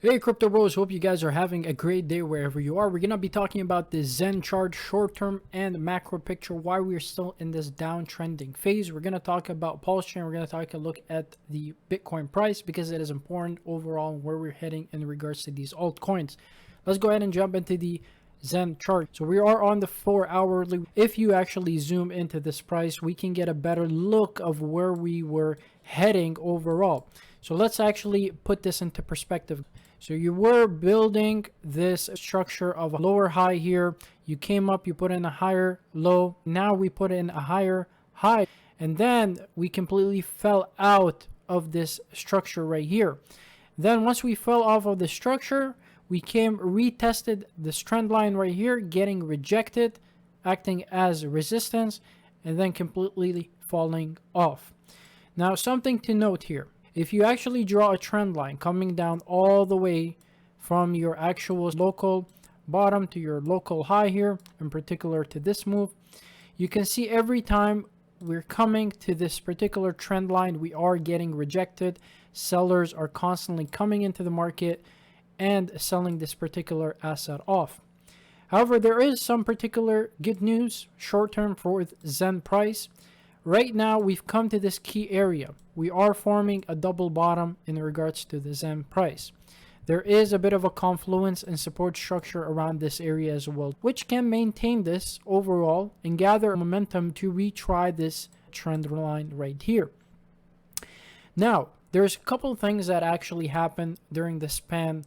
Hey crypto bros, hope you guys are having a great day wherever you are. We're going to be talking about the Zen chart, short-term and macro picture, why we're still in this downtrending phase. We're going to talk about Pulsechain. We're going to take a look at the Bitcoin price because it is important overall where we're heading in regards to these altcoins. Let's go ahead and jump into the Zen chart. So we are on the 4-hourly. If you actually zoom into this price, we can get a better look of where we were heading overall. So let's actually put this into perspective. So you were building this structure of a lower high here. You came up, you put in a higher low. Now we put in a higher high. And then we completely fell out of this structure right here. Then once we fell off of the structure, we retested this trend line right here, getting rejected, acting as resistance, and then completely falling off. Now something to note here. If you actually draw a trend line coming down all the way from your actual local bottom to your local high here, in particular to this move, you can see every time we're coming to this particular trend line, we are getting rejected. Sellers are constantly coming into the market and selling this particular asset off. However, there is some particular good news short-term for Zen price. Right now, we've come to this key area. We are forming a double bottom in regards to the Zen price. There is a bit of a confluence and support structure around this area as well, which can maintain this overall and gather momentum to retry this trend line right here. Now, there's a couple things that actually happen during the span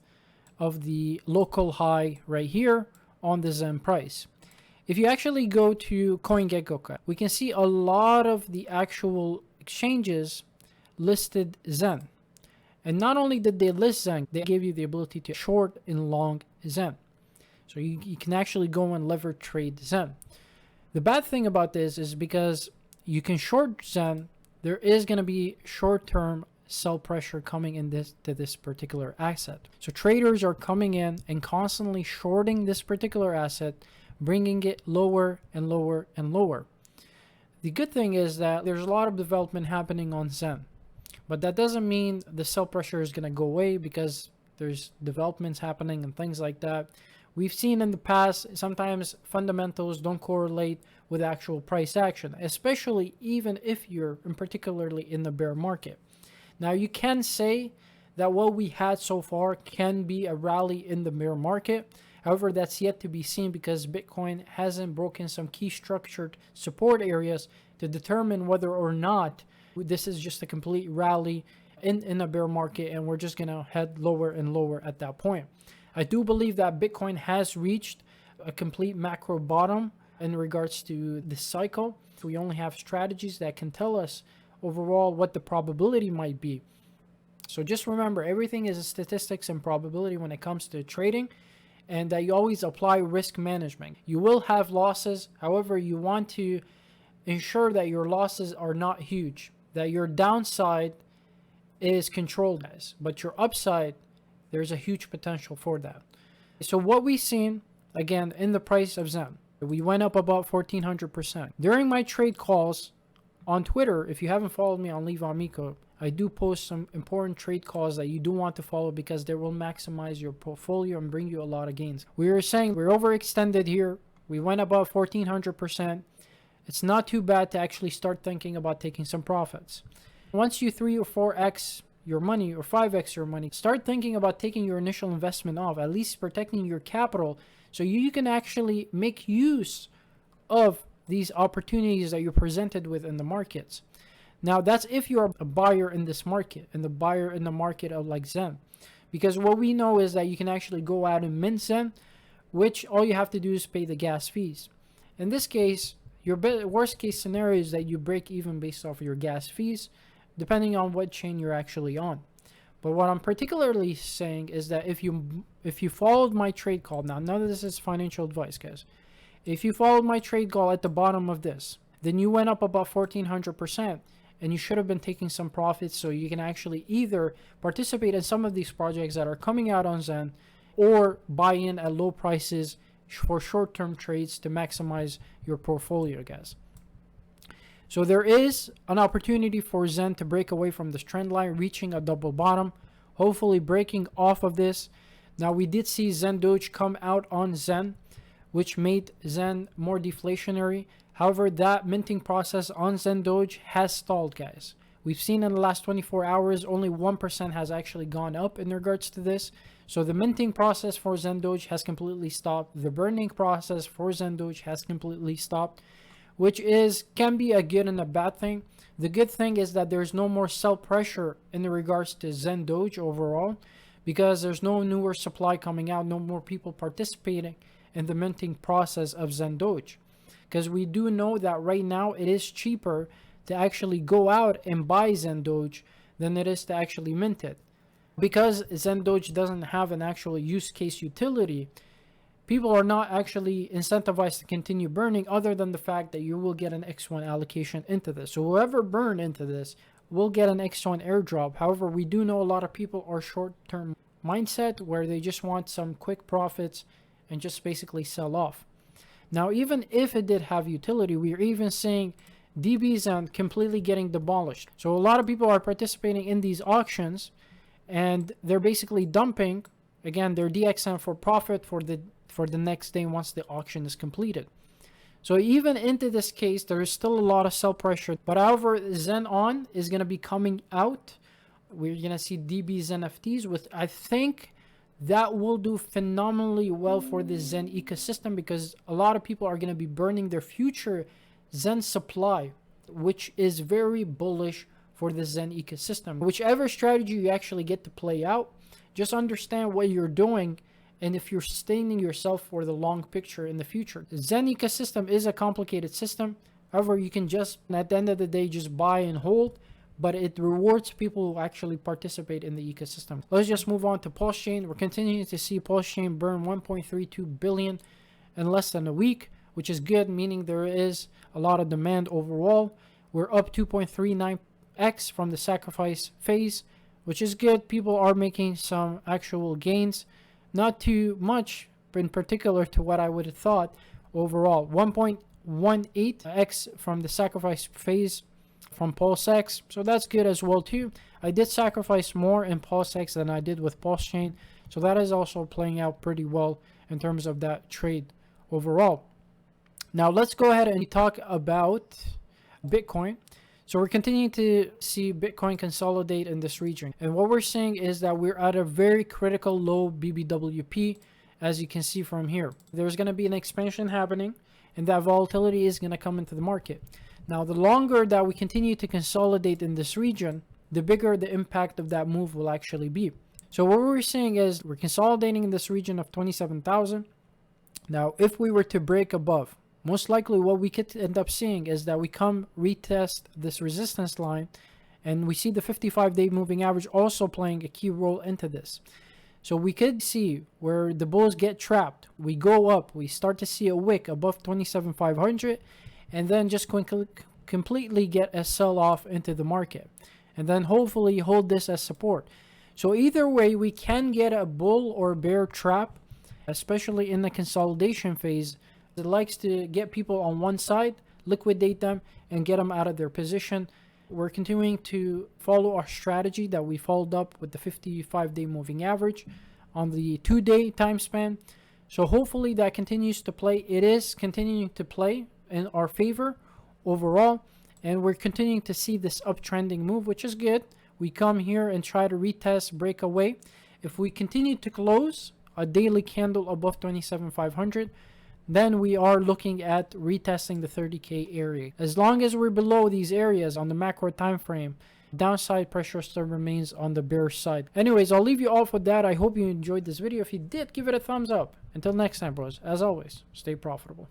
of the local high right here on the Zen price. If you actually go to CoinGecko, we can see a lot of the actual exchanges listed Zen. And not only did they list Zen, they gave you the ability to short and long Zen. So you can actually go and lever trade Zen. The bad thing about this is because you can short Zen, there is going to be short-term sell pressure coming in to this particular asset. So traders are coming in and constantly shorting this particular asset, bringing it lower and lower and lower. The good thing is that there's a lot of development happening on Zen, but that doesn't mean the sell pressure is going to go away because there's developments happening and things like that. We've seen in the past, sometimes fundamentals don't correlate with actual price action, especially even if you're particularly in the bear market. Now you can say that what we had so far can be a rally in the bear market. However, that's yet to be seen because Bitcoin hasn't broken some key structured support areas to determine whether or not this is just a complete rally in a bear market and we're just going to head lower and lower at that point. I do believe that Bitcoin has reached a complete macro bottom in regards to this cycle. We only have strategies that can tell us overall what the probability might be. So just remember, everything is statistics and probability when it comes to trading, and that you always apply risk management. You will have losses. However, you want to ensure that your losses are not huge, that your downside is controlled, but your upside, there's a huge potential for that. So what we've seen, again, in the price of Zen, we went up about 1,400%. During my trade calls on Twitter, if you haven't followed me on Leave on Miko, I do post some important trade calls that you do want to follow because they will maximize your portfolio and bring you a lot of gains. We were saying we're overextended here. We went above 1,400%. It's not too bad to actually start thinking about taking some profits. Once you 3 or 4x your money or 5x your money, start thinking about taking your initial investment off, at least protecting your capital so you can actually make use of these opportunities that you're presented with in the markets. Now, that's if you're a buyer in this market and the buyer in the market of like Zen. Because what we know is that you can actually go out and mint Zen, which all you have to do is pay the gas fees. In this case, your worst case scenario is that you break even based off of your gas fees, depending on what chain you're actually on. But what I'm particularly saying is that if you followed my trade call, now none of this is financial advice, guys. If you followed my trade call at the bottom of this, then you went up about 1,400%. And you should have been taking some profits so you can actually either participate in some of these projects that are coming out on Zen or buy in at low prices for short-term trades to maximize your portfolio, guys. So there is an opportunity for Zen to break away from this trend line, reaching a double bottom. hopefully breaking off of this. Now we did see Xendoge come out on Zen, which made Zen more deflationary. However, that minting process on Xendoge has stalled, guys. We've seen in the last 24 hours, only 1% has actually gone up in regards to this. So the minting process for Xendoge has completely stopped. The burning process for Xendoge has completely stopped, which can be a good and a bad thing. The good thing is that there's no more sell pressure in regards to Xendoge overall, because there's no newer supply coming out, no more people participating in the minting process of Xendoge. Because we do know that right now it is cheaper to actually go out and buy Xendoge than it is to actually mint it. Because Xendoge doesn't have an actual use case utility, people are not actually incentivized to continue burning, other than the fact that you will get an X1 allocation into this. So whoever burned into this will get an X1 airdrop. However, we do know a lot of people are short-term mindset, where they just want some quick profits and just basically sell off. Now, even if it did have utility, we're even seeing Dbxen completely getting demolished. So a lot of people are participating in these auctions, and they're basically dumping, again, their DXN for profit for the next day once the auction is completed. So even into this case, there is still a lot of sell pressure. But however, Xenon is going to be coming out. We're going to see Dbxen NFTs, with, I think that will do phenomenally well for the Zen ecosystem, because a lot of people are going to be burning their future Zen supply, which is very bullish for the Zen ecosystem. Whichever strategy you actually get to play out, just understand what you're doing, and if you're sustaining yourself for the long picture in the future. The Zen ecosystem is a complicated system. However, you can just, at the end of the day, just buy and hold, but it rewards people who actually participate in the ecosystem. Let's just move on to Pulsechain. We're continuing to see Pulsechain burn 1.32 billion in less than a week, which is good, meaning there is a lot of demand overall. We're up 2.39x from the sacrifice phase, which is good. People are making some actual gains. Not too much in particular to what I would have thought overall. 1.18x from the sacrifice phase from Pulsex, so that's good as well too. I did sacrifice more in Pulsex than I did with Pulsechain, so that is also playing out pretty well in terms of that trade overall. Now let's go ahead and talk about Bitcoin. So we're continuing to see Bitcoin consolidate in this region, and what we're seeing is that we're at a very critical low BBWP, as you can see from here. There's going to be an expansion happening, and that volatility is going to come into the market. Now, the longer that we continue to consolidate in this region, the bigger the impact of that move will actually be. So what we're seeing is we're consolidating in this region of 27,000. Now, if we were to break above, most likely what we could end up seeing is that we come retest this resistance line, and we see the 55-day moving average also playing a key role into this. So we could see where the bulls get trapped. We go up, we start to see a wick above 27,500, and then just completely get a sell-off into the market, and then hopefully hold this as support. So either way, we can get a bull or bear trap, especially in the consolidation phase. It likes to get people on one side, liquidate them, and get them out of their position. We're continuing to follow our strategy that we followed up with the 55-day moving average on the 2-day time span. So hopefully that continues to play. It is continuing to play in our favor overall, and we're continuing to see this uptrending move, which is good. We come here and try to retest, break away. If we continue to close a daily candle above 27,500, then we are looking at retesting the 30k area. As long as we're below these areas on the macro time frame, downside pressure still remains on the bearish side. Anyways, I'll leave you off with that. I hope you enjoyed this video. If you did, give it a thumbs up. Until next time, bros, as always, stay profitable.